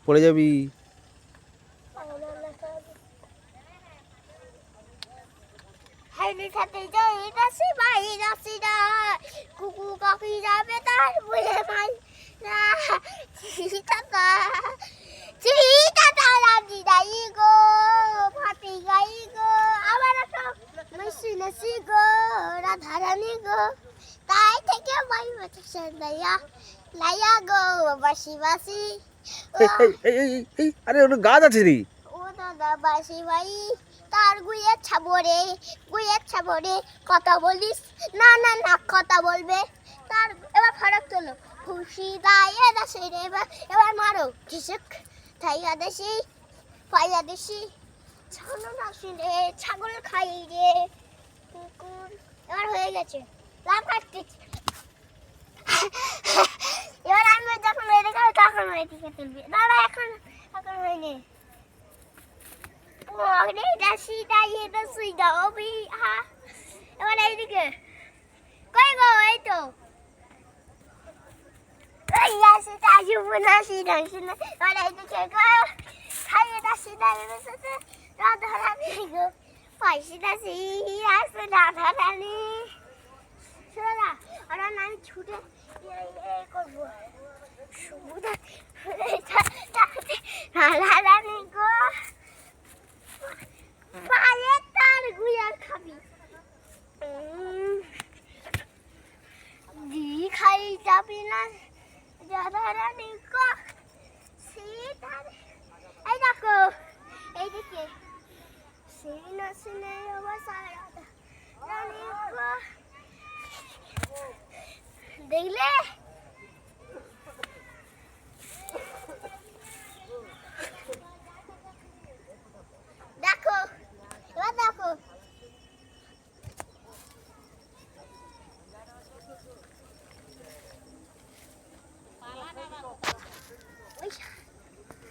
পড়ে যাবি। কুকুর কাকি যাবে তার বলে মাই না চিতা গো ফাটি গাই গো আবার একটা মেশিনেছি গো রাধারানী গো তাই থেকে মাই বাচ্চা লাইয়া লাইয়া গো বাসি বাসি আরে ওটা গাছ আছে রে। ও দাদা বাসি ভাই তার গুয়ের ছাবরে কথা বলিস না না না কথা বলবে তার এবার ফারাক তোলো খুশি গায়ে দাসে রে এবার মারো ঝিসুক থাইয়া দেশি পাইয়া দেশি ছানো না শুনে ছাগল খাই রে কুকুর এবার হয়ে গেছে লাভ কাটতেছি এবার আমি যখন এদিকে তখন এদিকে তুলবি দাদা এখন এখন হয়নি ওরে দাসি দাইয়ে দাসি দাও বি হা এবার এইদিকে কই গো এই তো ইয়াসি তাজু বুনাসি দাসি না এবার এইদিকে গো খাইয়ে দাসি দাইয়ে দাসি রাধা রানী গো পাইসি দাসি আসে রাধা রানী শোনা আর আমি ছুটে এই করবো সুবিধা রাধা রানী গো পালে তার গুয়া খাবি দি খাই যাবি না রাধা রানী গো সীতার এই দেখো এইদিকে সিনা সিনে অবস্থা রাধা রানী গো দেখলে